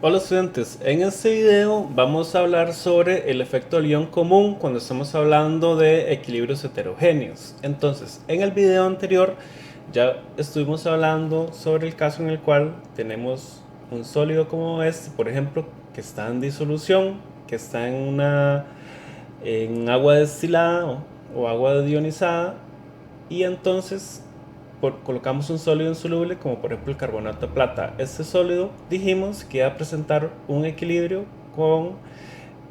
Hola estudiantes, en este video vamos a hablar sobre el efecto Lyon común cuando estamos hablando de equilibrios heterogéneos. Entonces, en el video anterior ya estuvimos hablando sobre el caso en el cual tenemos un sólido como este, por ejemplo, que está en disolución, que está en agua destilada o agua ionizada, y entonces colocamos un sólido insoluble como por ejemplo el carbonato de plata. Este sólido dijimos que iba a presentar un equilibrio con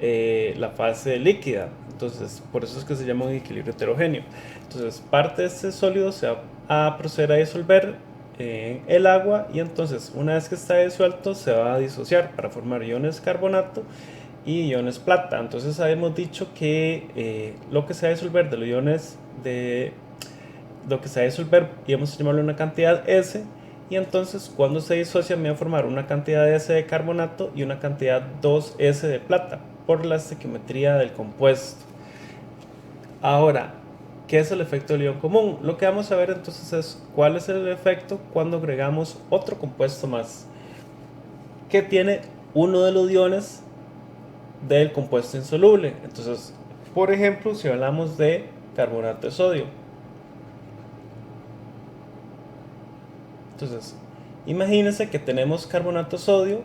la fase líquida, entonces por eso es que se llama un equilibrio heterogéneo. Entonces parte de este sólido se va a proceder a disolver en el agua, y entonces una vez que está disuelto se va a disociar para formar iones carbonato y iones plata. Entonces habíamos dicho que lo que se va a disolver de los iones de lo que se va a disolver íbamos a llamarle una cantidad S, y entonces cuando se disocia me va a formar una cantidad S de carbonato y una cantidad 2S de plata por la estequiometría del compuesto. Ahora, ¿qué es el efecto de Lyon común? Lo que vamos a ver entonces es cuál es el efecto cuando agregamos otro compuesto más que tiene uno de los iones del compuesto insoluble. Entonces, por ejemplo, si hablamos de carbonato de sodio, entonces imagínense que tenemos carbonato de sodio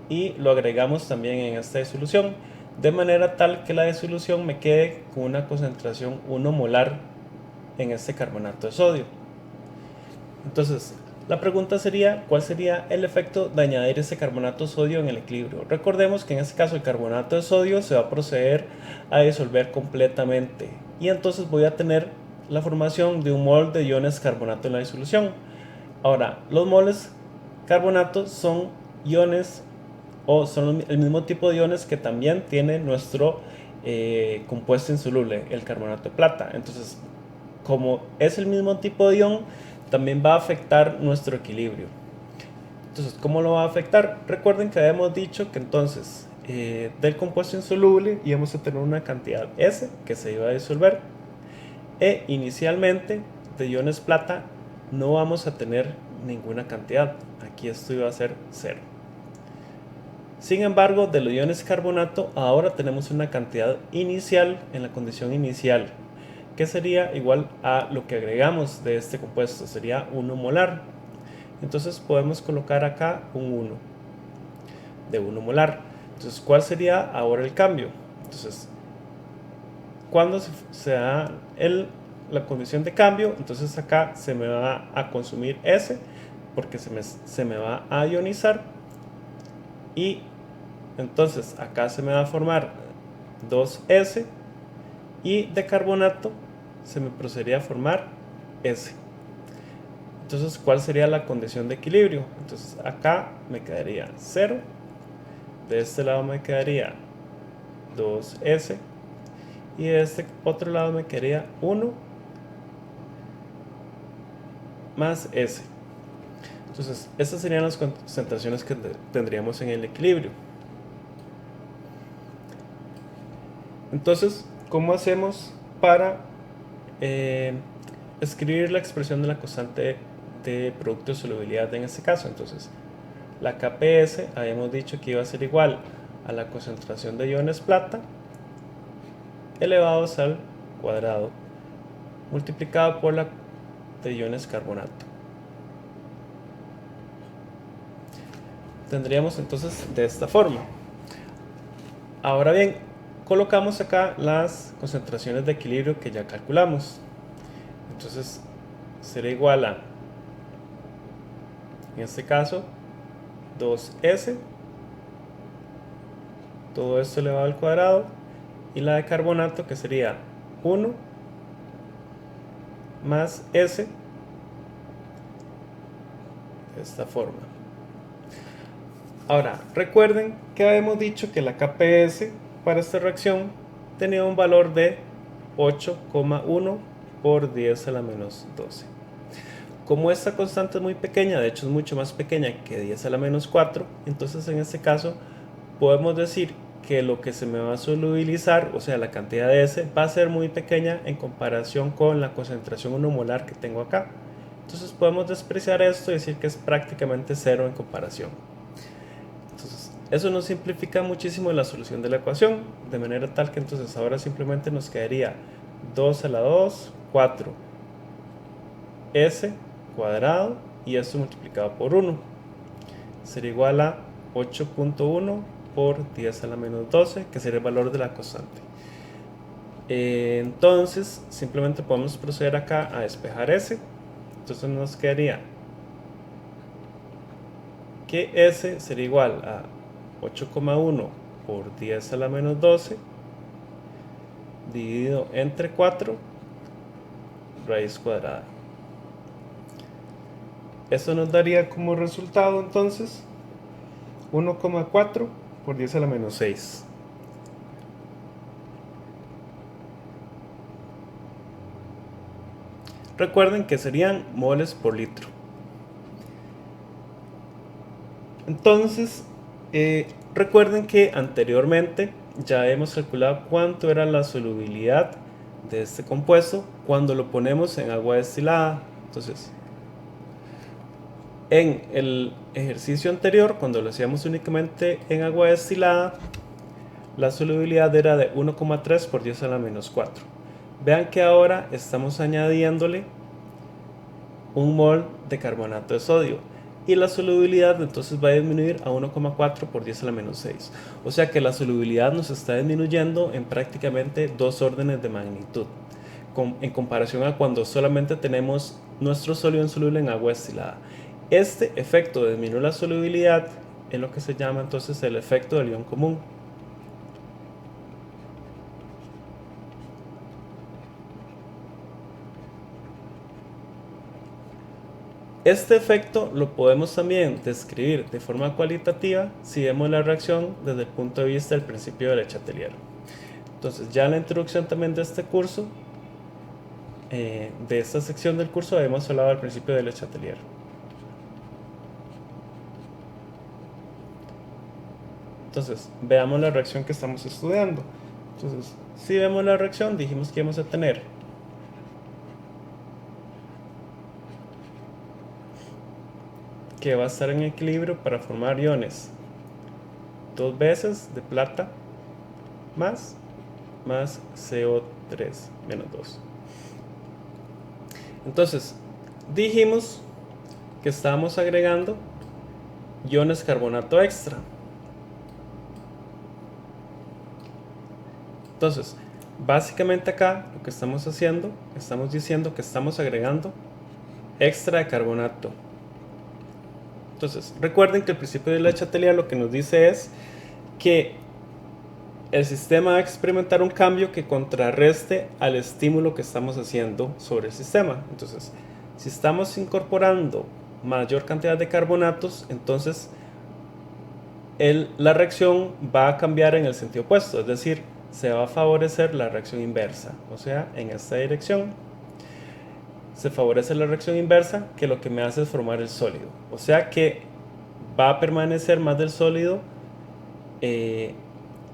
y lo agregamos también en esta disolución, de manera tal que la disolución me quede con una concentración 1 molar en este carbonato de sodio. Entonces, la pregunta sería, ¿cuál sería el efecto de añadir ese carbonato de sodio en el equilibrio? Recordemos que en este caso el carbonato de sodio se va a proceder a disolver completamente, y entonces voy a tener la formación de un mol de iones carbonato en la disolución. Ahora, los moles carbonatos son iones, o son el mismo tipo de iones que también tiene nuestro compuesto insoluble, el carbonato de plata. Entonces, como es el mismo tipo de ion, también va a afectar nuestro equilibrio. Entonces, ¿cómo lo va a afectar? Recuerden que habíamos dicho que entonces del compuesto insoluble íbamos a tener una cantidad S que se iba a disolver, e inicialmente de iones plata no vamos a tener ninguna cantidad. Aquí esto iba a ser 0. Sin embargo, de los iones carbonato ahora tenemos una cantidad inicial en la condición inicial, que sería igual a lo que agregamos de este compuesto, sería 1 molar. Entonces podemos colocar acá un 1 de 1 molar. Entonces, ¿cuál sería ahora el cambio? Entonces, cuando se da la condición de cambio, entonces acá se me va a consumir S porque se me va a ionizar, y entonces acá se me va a formar 2S, y de carbonato se me procedería a formar S. Entonces, ¿cuál sería la condición de equilibrio? Entonces acá me quedaría 0, de este lado me quedaría 2S, y de este otro lado me quedaría 1 más S. Entonces, estas serían las concentraciones que tendríamos en el equilibrio. Entonces, ¿cómo hacemos para escribir la expresión de la constante de producto de solubilidad en este caso? Entonces, la Kps habíamos dicho que iba a ser igual a la concentración de iones plata elevados al cuadrado multiplicado por la de iones carbonato. Tendríamos entonces de esta forma. Ahora bien, colocamos acá las concentraciones de equilibrio que ya calculamos. Entonces será igual a, en este caso, 2S, todo esto elevado al cuadrado, y la de carbonato, que sería 1 más S, de esta forma. Ahora, recuerden que habíamos dicho que la Kps para esta reacción tenía un valor de 8,1 por 10 a la menos 12. Como esta constante es muy pequeña, de hecho es mucho más pequeña que 10 a la menos 4, entonces en este caso podemos decir que lo que se me va a solubilizar, o sea la cantidad de S, va a ser muy pequeña en comparación con la concentración 1 molar que tengo acá. Entonces podemos despreciar esto y decir que es prácticamente 0 en comparación. Entonces, eso nos simplifica muchísimo la solución de la ecuación, de manera tal que entonces ahora simplemente nos quedaría 2 a la 2, 4 s cuadrado, y esto multiplicado por 1 sería igual a 8.1 por 10 a la menos 12, que sería el valor de la constante. Entonces simplemente podemos proceder acá a despejar s. Entonces nos quedaría que s sería igual a 8,1 por 10 a la menos 12 dividido entre 4 raíz cuadrada. Eso nos daría como resultado entonces 1,4 por 10 a la menos 6. Recuerden que serían moles por litro. Entonces, recuerden que anteriormente ya hemos calculado cuánto era la solubilidad de este compuesto cuando lo ponemos en agua destilada. Entonces, en el ejercicio anterior, cuando lo hacíamos únicamente en agua destilada, la solubilidad era de 1,3 por 10 a la menos 4. Vean que ahora estamos añadiéndole un mol de carbonato de sodio, y la solubilidad entonces va a disminuir a 1,4 por 10 a la menos 6. O sea que la solubilidad nos está disminuyendo en prácticamente 2 órdenes de magnitud, en comparación a cuando solamente tenemos nuestro sólido insoluble en agua destilada. Este efecto de disminuir la solubilidad es lo que se llama entonces el efecto del ion común. Este efecto lo podemos también describir de forma cualitativa si vemos la reacción desde el punto de vista del principio de Le Chatelier. Entonces, ya en la introducción también de este curso, de esta sección del curso, hemos hablado del principio de Le Chatelier. Entonces, veamos la reacción que estamos estudiando. Entonces, si vemos la reacción, dijimos que íbamos a tener que va a estar en equilibrio para formar iones 2 veces de plata más CO3 menos 2. Entonces, dijimos que estábamos agregando iones carbonato extra. Entonces, básicamente acá lo que estamos haciendo, estamos diciendo que estamos agregando extra de carbonato. Entonces, recuerden que el principio de Le Chatelier lo que nos dice es que el sistema va a experimentar un cambio que contrarreste al estímulo que estamos haciendo sobre el sistema. Entonces, si estamos incorporando mayor cantidad de carbonatos, entonces la reacción va a cambiar en el sentido opuesto, es decir, se va a favorecer la reacción inversa, o sea, en esta dirección se favorece la reacción inversa, que lo que me hace es formar el sólido, o sea que va a permanecer más del sólido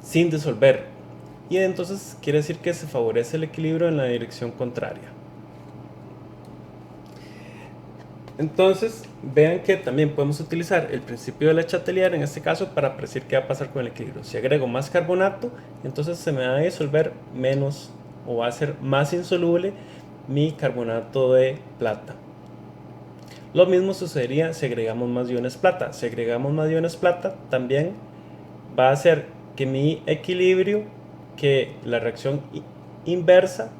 sin disolver, y entonces quiere decir que se favorece el equilibrio en la dirección contraria. Entonces, vean que también podemos utilizar el principio de Le Chatelier en este caso para predecir qué va a pasar con el equilibrio. Si agrego más carbonato, entonces se me va a disolver menos, o va a ser más insoluble mi carbonato de plata. Lo mismo sucedería si agregamos más iones plata. Si agregamos más iones plata, también va a hacer que mi equilibrio, que la reacción inversa,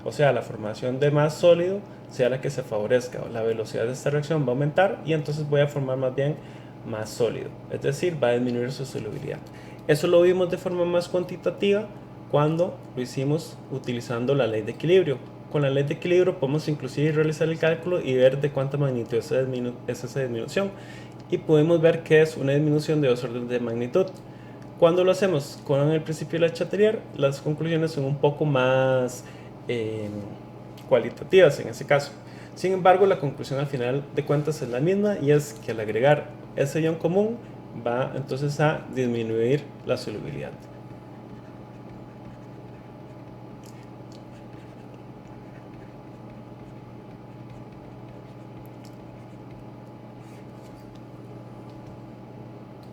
o sea, la formación de más sólido, sea la que se favorezca. La velocidad de esta reacción va a aumentar y entonces voy a formar más bien más sólido, es decir, va a disminuir su solubilidad. Eso lo vimos de forma más cuantitativa cuando lo hicimos utilizando la ley de equilibrio. Con la ley de equilibrio podemos inclusive realizar el cálculo y ver de cuánta magnitud es esa disminución, y podemos ver que es una disminución de 2 órdenes de magnitud. Cuando lo hacemos con el principio de Le Chatelier, las conclusiones son un poco más cualitativas en ese caso. Sin embargo, la conclusión al final de cuentas es la misma, y es que al agregar ese ion común va entonces a disminuir la solubilidad.